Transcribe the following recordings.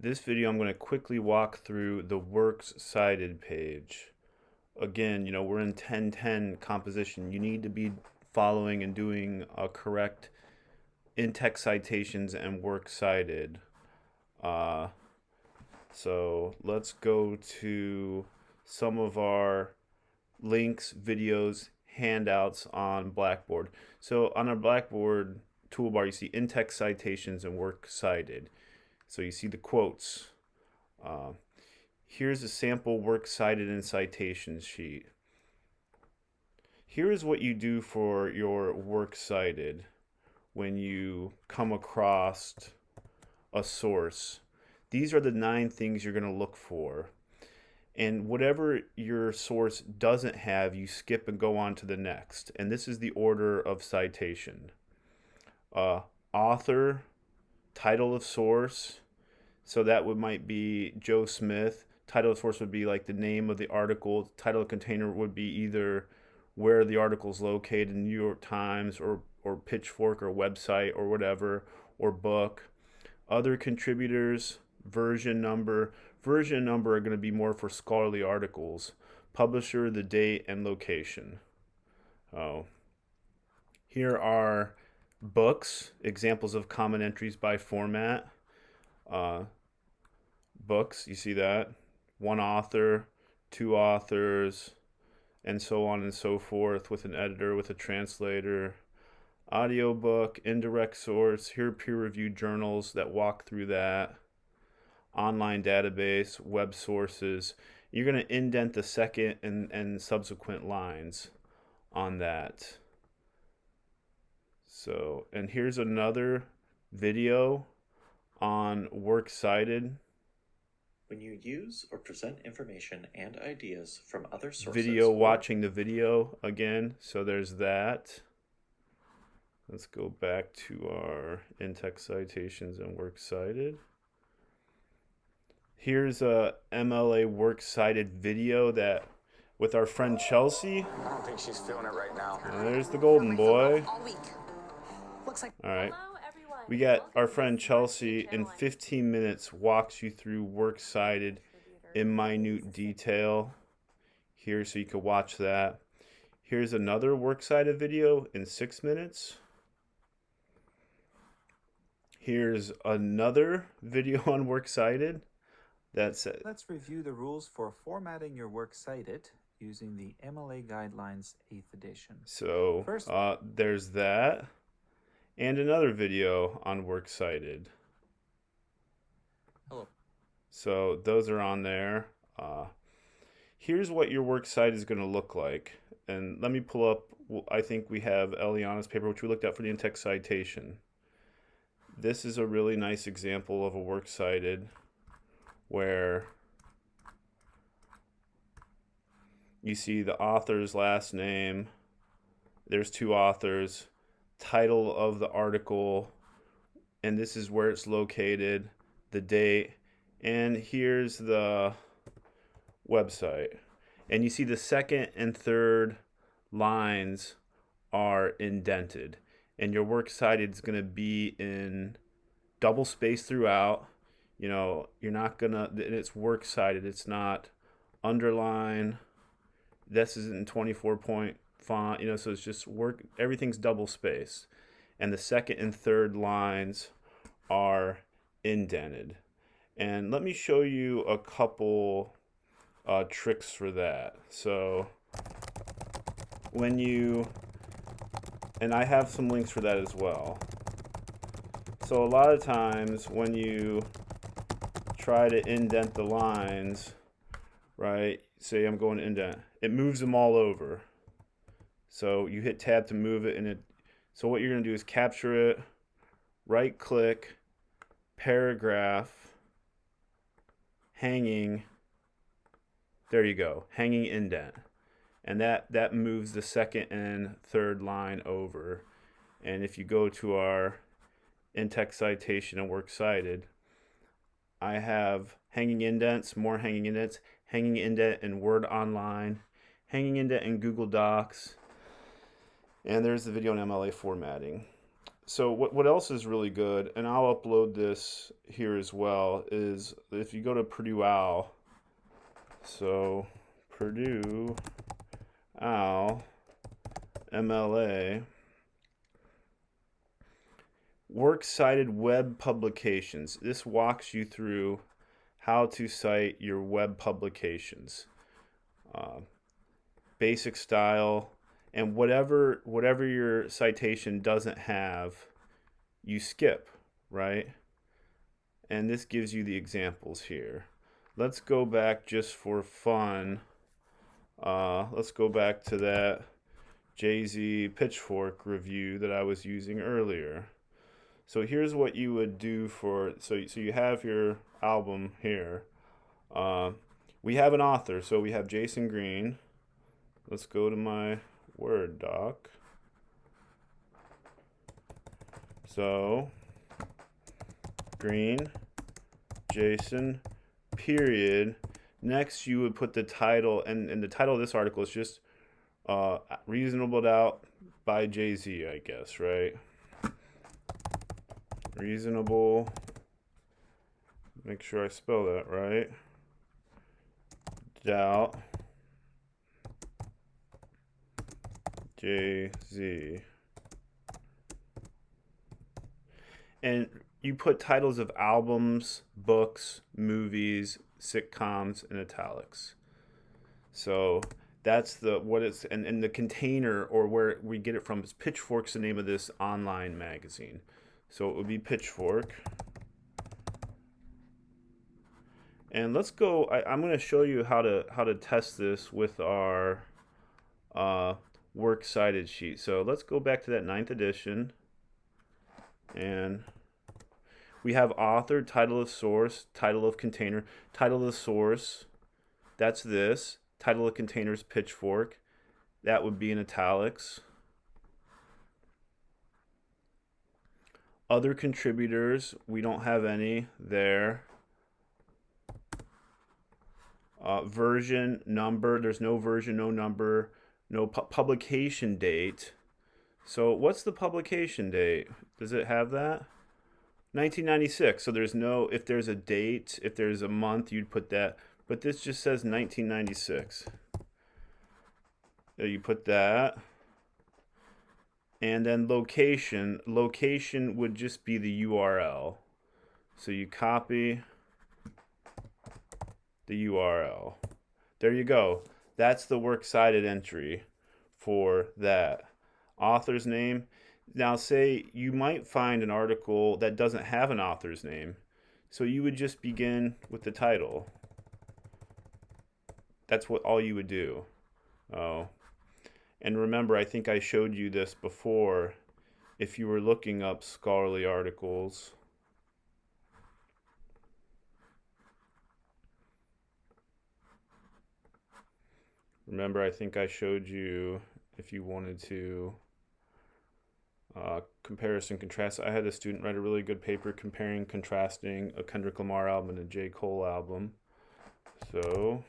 This video I'm going to quickly walk through the Works Cited page. Again, we're in 1010 composition. You need to be following and doing a correct in-text citations and works cited. So let's go to some of our links, videos, handouts on Blackboard. So on our Blackboard toolbar, you see in-text citations and works cited. So you see the quotes. Here's a sample works cited and citations sheet. Here is what you do for your works cited when you come across a source. These are the 9 things you're going to look for. And whatever your source doesn't have, you skip and go on to the next. And this is the order of citation. Author, title of source. So that might be Joe Smith. Title of source would be like the name of the article. Title of container would be either where the article is located, New York Times or Pitchfork or website or whatever, or book. Other contributors, version number. Version number are going to be more for scholarly articles. Publisher, the date, and location. Here are books, examples of common entries by format. Books, you see that? 1 author, 2 authors, and so on and so forth, with an editor, with a translator. Audiobook, indirect source, here peer-reviewed journals that walk through that. Online database, web sources. You're going to indent the second and subsequent lines on that. So, and here's another video on works cited. When you use or present information and ideas from other sources. Video, watching the video again. So there's that. Let's go back to our in-text citations and works cited. Here's a MLA works cited video that with our friend Chelsea. I don't think she's feeling it right now. There's the golden boy. Looks like. All right. We got our friend Chelsea in 15 minutes walks you through works cited in minute detail here, so you can watch that. Here's another works cited video in 6 minutes. Here's another video on works cited. That's it. Let's review the rules for formatting your works cited using the MLA Guidelines 8th edition. So there's that. And another video on works cited. Hello. So those are on there. Here's what your works cited is going to look like. And let me pull up, I think we have Eliana's paper, which we looked at for the in-text citation. This is a really nice example of a works cited where you see the author's last name. There's 2 authors. Title of the article, and this is where it's located, the date, and here's the website. And you see the second and third lines are indented, and your works cited is going to be in double space throughout. You're not gonna, and it's works cited, it's not underline. This is in 24-point font, so it's just everything's double spaced, and the second and third lines are indented. And let me show you a couple tricks for that. So and I have some links for that as well. So a lot of times when you try to indent the lines, right, say I'm going to indent, it moves them all over. So you hit tab to move it, so what you're going to do is capture it, right click, paragraph, hanging, there you go, hanging indent. And that moves the second and third line over. And if you go to our in-text citation and works cited, I have hanging indents, more hanging indents, hanging indent in Word Online, hanging indent in Google Docs. And there's the video on MLA formatting. So what else is really good, and I'll upload this here as well, is if you go to Purdue OWL, so Purdue OWL MLA, Works Cited Web Publications. This walks you through how to cite your web publications, basic style, and whatever your citation doesn't have, you skip, right? And this gives you the examples here. Let's go back just for fun. Let's go back to that Jay-Z Pitchfork review that I was using earlier. So here's what you would do for, so you have your album here. We have an author, so we have Jason Green. Let's go to my Word doc. So, Green, Jason, period. Next, you would put the title, and the title of this article is just Reasonable Doubt by Jay-Z, I guess, right? Reasonable, make sure I spell that right. Doubt, Jay-Z. And you put titles of albums, books, movies, sitcoms in italics. So that's and the container, or where we get it from, is Pitchfork's the name of this online magazine. So it would be Pitchfork. And let's go, I'm going to show you how to test this with our works cited sheet. So let's go back to that 9th edition. And we have author, title of source, title of container, title of the source. That's this. Title of container is Pitchfork. That would be in italics. Other contributors, we don't have any there. Version, number, there's no version, no number, no publication date. So what's the publication date? Does it have that? 1996. So there's no, if there's a date, if there's a month, you'd put that. But this just says 1996. So you put that. And then location. Location would just be the URL. So you copy the URL. There you go. That's the works cited entry for that. Author's name. Now say you might find an article that doesn't have an author's name. So you would just begin with the title. That's what all you would do. Oh. And remember, I think I showed you this before. If you were looking up scholarly articles, remember, I think I showed you if you wanted to comparison contrast. I had a student write a really good paper comparing, contrasting a Kendrick Lamar album and a J. Cole album. So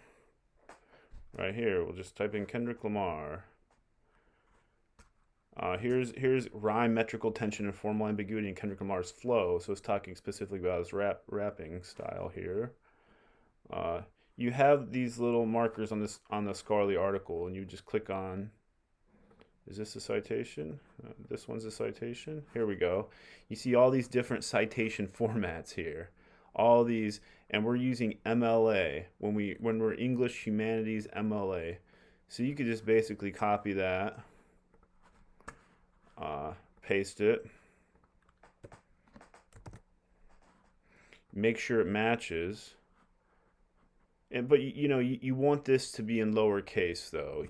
right here, we'll just type in Kendrick Lamar. Here's rhyme, metrical tension, and formal ambiguity in Kendrick Lamar's flow. So it's talking specifically about his rapping style here. You have these little markers on the scholarly article, and you just click on. Is this a citation? This one's a citation. Here we go. You see all these different citation formats here. All these, and we're using MLA when we're English Humanities MLA. So you could just basically copy that. Paste it, make sure it matches, but you want this to be in lowercase though.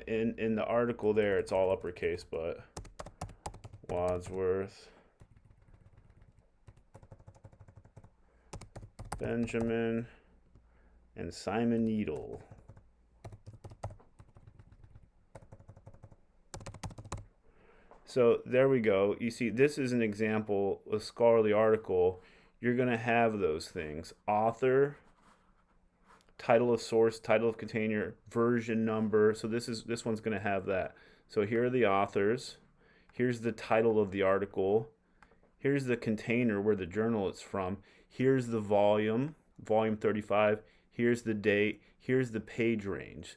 In the article there it's all uppercase, but Wadsworth, Benjamin, and Simon Needle. So there we go. You see, this is an example, a scholarly article. You're going to have those things. Author, title of source, title of container, version number. So this one's going to have that. So here are the authors. Here's the title of the article. Here's the container where the journal is from. Here's the volume 35. Here's the date. Here's the page range.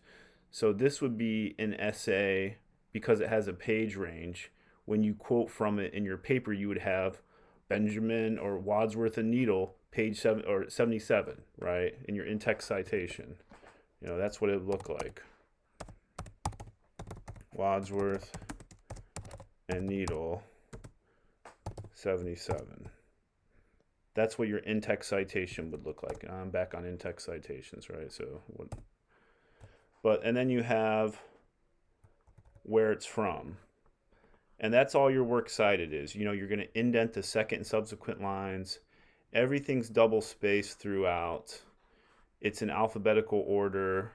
So this would be an essay because it has a page range. When you quote from it in your paper, you would have Benjamin or Wadsworth and Needle, page 77, right? In your in-text citation. That's what it would look like. Wadsworth and Needle, 77. That's what your in-text citation would look like. I'm back on in-text citations, right? And then you have where it's from. And that's all your works cited is. You're going to indent the second and subsequent lines. Everything's double spaced throughout. It's in alphabetical order.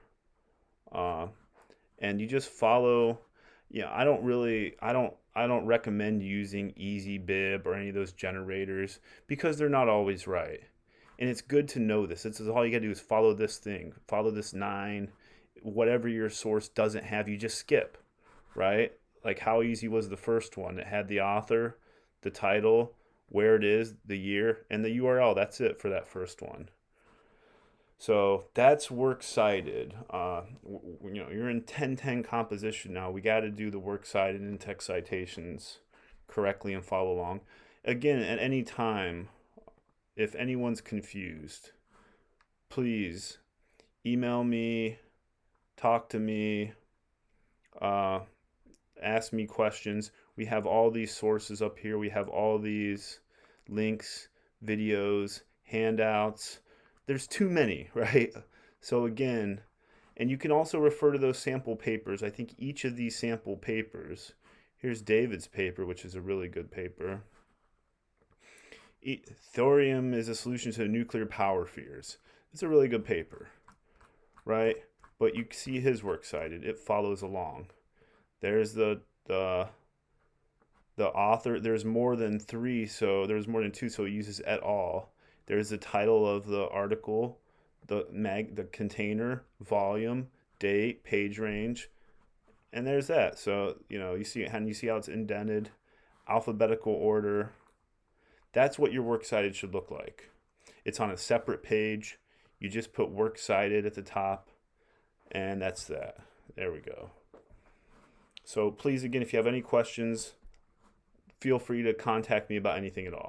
And you just follow. I don't recommend using EasyBib or any of those generators because they're not always right. And it's good to know this. It's all you got to do is follow this thing. Follow this 9. Whatever your source doesn't have, you just skip, right? Like How Easy was the first one. It had the author, the title, where it is, the year, and the URL. That's it for that first one. So that's works cited. You're in 1010 composition now. We got to do the works cited and text citations correctly and follow along. Again, at any time, if anyone's confused, please email me, talk to me, ask me questions. We have all these sources up here. We have all these links, videos, handouts. There's too many, right? So again, and you can also refer to those sample papers. I think each of these sample papers, here's David's paper, which is a really good paper. Thorium is a solution to nuclear power fears. It's a really good paper, right? But you see his works cited. It follows along. There's the author. There's more than 3, so there's more than 2, so it uses et al. There's the title of the article, the container, volume, date, page range, and there's that. So you see how it's indented, alphabetical order. That's what your works cited should look like. It's on a separate page. You just put works cited at the top, and that's that. There we go. So please, again, if you have any questions, feel free to contact me about anything at all.